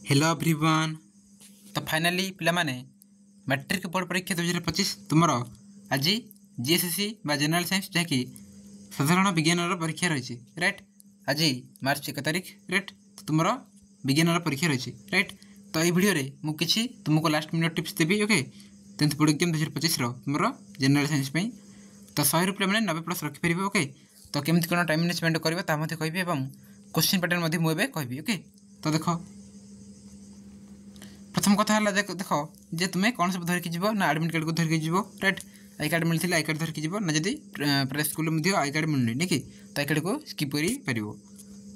Hello everyone. तो finally पिला माने मैट्रिक बोर्ड परीक्षा 2025 तुम आज जीएसएससी बा जनरल साइंस जहाँकि साधारण विज्ञान परीक्षा रही राइट। आज मार्च 1 तारिख राइट। तो तुम विज्ञान परीक्षा रही राइट। तो ये वीडियो मुझे तुमको लास्ट मिनट टिप्स देवी ओके। 10th बोर्ड एग्जाम 2025 तुम जनरल साइंस तो 100 पे मैंने 90+ रखिपर ओके। तो केमती कौन टाइम मैनेजमेंट कर कहि क्वेश्चन पैटर्न मुझे कहि ओके। तो देख प्रथम कथा है देख जे तुम्हें कौन सब धरिकी जीव ना एडमिट कार्ड को धरिकी जीव राइट। आई कार्ड मिलती आई कार्ड धरिकी जीव ना जदि प्राइवेट स्कूल में आई कार्ड मिलूनी नहीं कि तो आई कार्ड को स्किप कर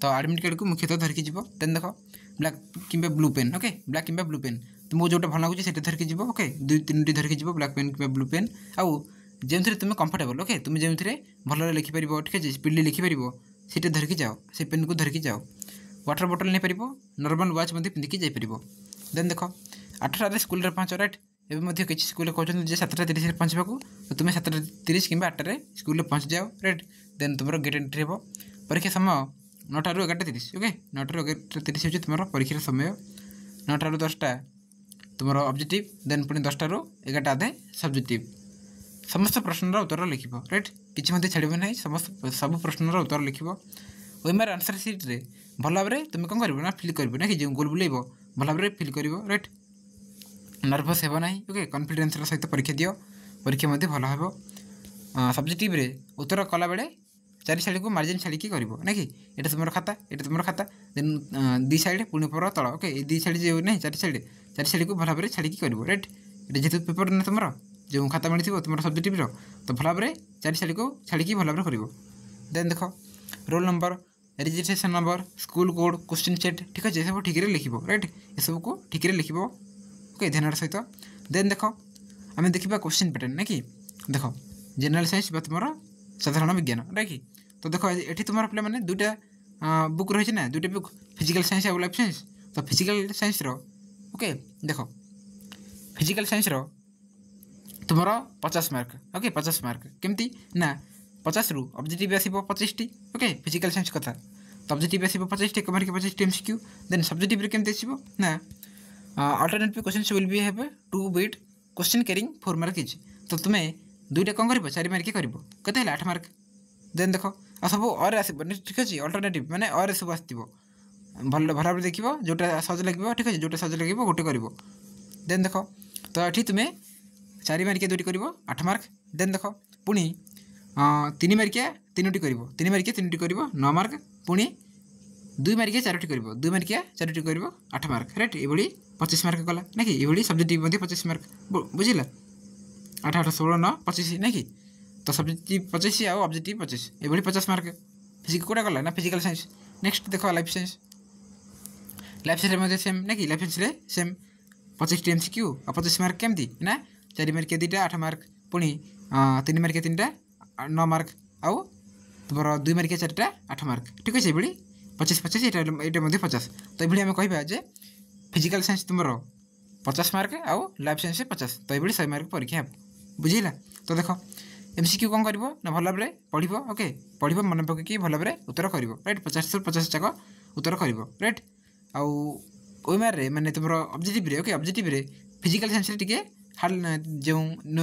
तो एडमिट कार्ड को मुख्यतः धरिकी जीव। देन देख ब्लैक कि ब्लू पेन ओके ब्लैक कि ब्लू पेन तुमको जोटा भल लगुच से धरिकी जीव ओके। 2-3टी धरिकी जीव ब्लैक पेन कि ब्लू पेन आउ जो तुम्हें कंफर्टेबल ओके तुम जो भल लिखिपर ठीक है स्पीडली लिखिपर सीटा धरिकी जाओ से पेन को धरिकी जाओ। वाटर बोतल नहीं पार नॉर्मल वॉच पिंधिकी जापर। देन देख 8टार स्कूल पहुँच राइट। एवं किसी स्कूल कहते 7:30 पहुँचा तो तुम्हें 7:30 कि 8टार स्कूल पहुँच जाओ राइट। देन तुम गेट एंट्री हे परीक्षा समय 9टार 11:30 ओके। 9टार 11:30 हूँ तुम परीक्षार समय। 9टार 10टा तुम ऑब्जेक्टिव देन पुणी 10टार 11टा आधे सब्जेक्टिव। समस्त प्रश्नर उत्तर लिख राइट किसी छाड़ब ना समस्त सब प्रश्नर उत्तर लिख। ओएमआर आंसर सीट रे भल भाव में तुम कौन कर फिल कर ना कि जो गोल बुलेब भल भाव में फिल कर राइट। नर्भस हो ना ओके कॉन्फिडेंस सहित परीक्षा दियो परीक्षा भल हे। सब्जेक्टिव रे उत्तर कला बेले 4 साइड को मार्जिन छाड़ी कर ना कि ये तुम खाता ये तुम खाता देन 2 साइड पुणी पर तल ओके 2 साइड जो ना 4 साइड को भल भाव में छाड़ी कर राइट। ये जेहतु पेपर ना तुम जो खाता मिली तुम सब्जेक्टिव तो भल भाव में 4 साइड को छाड़ी भल भाव कर। देन देख roll number registration number school code question set ठीक अच्छे सब ठीक लिख राइट। ये सब को ठीक लिख ओके ध्यान सहित। देन देख आम देखा क्वेश्चन पैटर्न ना कि देख जनरल साइंस तुम साधारण विज्ञान राइट कि तो देख ये तुम पे मैंने 2टा बुक रही ना 2टा बुक फिजिकल साइंस और लाइफ साइंस। तो फिजिकल साइंस ओके देख फिजिकल साइंस तुम 50 मार्क ओके 50 मार्क केमती ना 50 रु ऑब्जेक्टिव आसो 25टी ओके फिजिकल साइंस कथा। तो ऑब्जेक्टिव आसो 25टी कमार 25टी एमसीक्यू। देन सब्जेक्टिव केमती आसो ना alternative questions will be have two bit question carrying 4 mark etch. तो तुम्हें 2टा कौन कर 4 मार्क कर कते 8 मार्क। देन देख आ सब और आसो ठीक अच्छे अल्टरनेटिव मैंने और सब आसो भल भाव देख जोटा सहज लगे ठीक अच्छे जोटा सहज लगे गोटे कर। देन देख तो ये तुम्हें 4 मार्किया 2टी कर 8 मार्क। देन देख पुणी 3 मार्किया 3टी कर 3 मार्किया 3टी कर 9 मार्क पुणी 2 मार्किया 4टी कर 2 मार्किया 4टी कर 8 मार्क राइट। ये 25 मार्क कला ना कि ये सब्जेक्टिव 25 मार्क बुझिला 8 8 16 9 25 ना कि तो सब्जेक्टिव 25 आउ ऑब्जेक्टिव 25 ये 50 मार्क फिजिक्स कोटा कला ना फिजिकल साइंस। नेक्स्ट देख लाइफ साइंस सेम ना कि लाइफ साइंस सेम 25टी एमसीक्यू और 25 मार्क केमती ना 4 मार्किया 2टा 8 मार्क पुणी 3 मार्किया 3टा 9 मार्क आउ तुम 2 मार्किया 4टा 8 मार्क ठीक अच्छे ये 25 ये 50। तो ये आम कह फिजिकल साइंस तुम 50 मार्क आउ लाइफ साइंस 50 तो ये 100 मार्क परीक्षा हे बुझेगा। तो देख एमसीक्यू कौन कर ना भल भाव में पढ़ ओके पढ़ मन पकई भल भाव में उत्तर कर राइट 50 जाक उत्तर कर राइट। आउ ओएमआर रे माने तुम ऑब्जेक्टिव रे ओके ऑब्जेक्टिव रे फिजिकल साइंस रे टिके हार्ड जो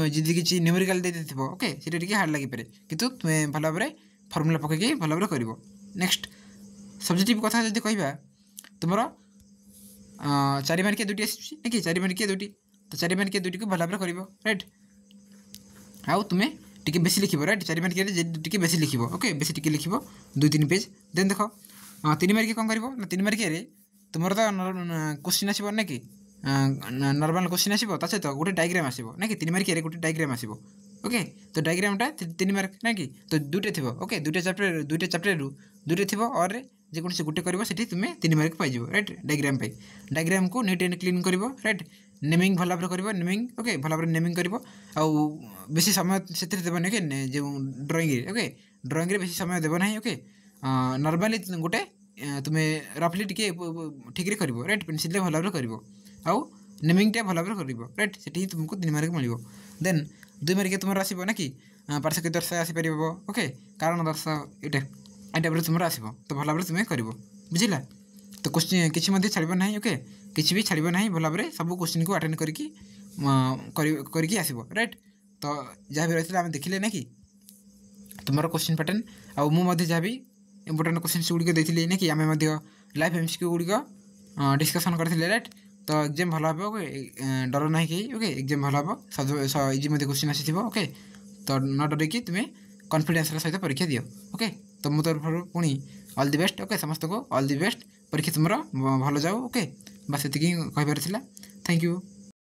जी किसी न्यूमेरिकल दे ओके सीटा हार्ड लगे पारे कितु तुम्हें भल भाव में फर्मुला पकई भल भाव कर। नेक्स्ट सब्जेक्टिव कथा जब कह तुम 4 मार्किया 2टी आसी 4 मार्किया 2टी तो 4 मार्किया 2टी को भल भाव कर राइट। आउ तुम्हें टी बेसी लिख राइट 4 मार्किया टी बेसी लिख ओके बेसी टी लिख 2-3 पेज। देन देख 3 मार्किया कौन कर ना 3 मार्किया तुम तो क्वेश्चन आसो ना कि नॉर्मल क्वेश्चन आसो ता सहित गोटे डायग्राम आसो ना कि 3 मार्किया गोटे डायग्राम आसो ओके। तो डायग्रामटा 3 मार्क ना कि तो 2टे थी ओके 2टा चैप्टर रु 2टे थी और जेकोसी गोटे कर तुम्हें 3 मार्क पाई राइट। डायग्राम को नीट एंड क्लीन कर राइट। नेमिंग भल भाव कर नेमिंग ओके भल भाव नेमिंग कर बेसी समय से देवन ओके जो ड्रॉइंग ओके ड्रॉइंग बेसी समय देव ना ओके नॉर्मली गोटे तुम्हें रफली टी ठीक कर राइट पेनसिल भल भाव कर आउ नेमिंगटा भल भाव कर राइट से तुमको 3 मार्क मिल। देन 2 मार्किया तुम आसो ना कि पार्श्विक दर्शा आसीपर ओके कारण दर्शा ये टाइप तुम आसो तो भल भाव तुम्हें कर बुझिला। तो क्वेश्चन किसी छाड़ ना ओके किसी भी छाड़ ना भल भाव सब क्वेश्चन को अटेंड करके आसब राइट। तो जहाँ भी रही आम देखिले ना कि तुम क्वेश्चन पैटर्न आउे जहाँ भी इम्पोर्टाट क्वेश्चन गुड़िक देती ना कि आम लाइव एमसीक्यू गुड़िक डिस्कसन करते राइट। तो एग्जाम भल हम डर ना कहीं ओके एग्जाम भल हम इजी क्वेश्चन आसी ओके। तो न डरिकी तुम्हें कॉन्फिडेंस सहित परीक्षा दियो ओके। तो मो तरफ पुणी ऑल द बेस्ट ओके समस्त को ऑल द बेस्ट परीक्षा तुम भल जाओ ओके। बस ये कह थैंक यू।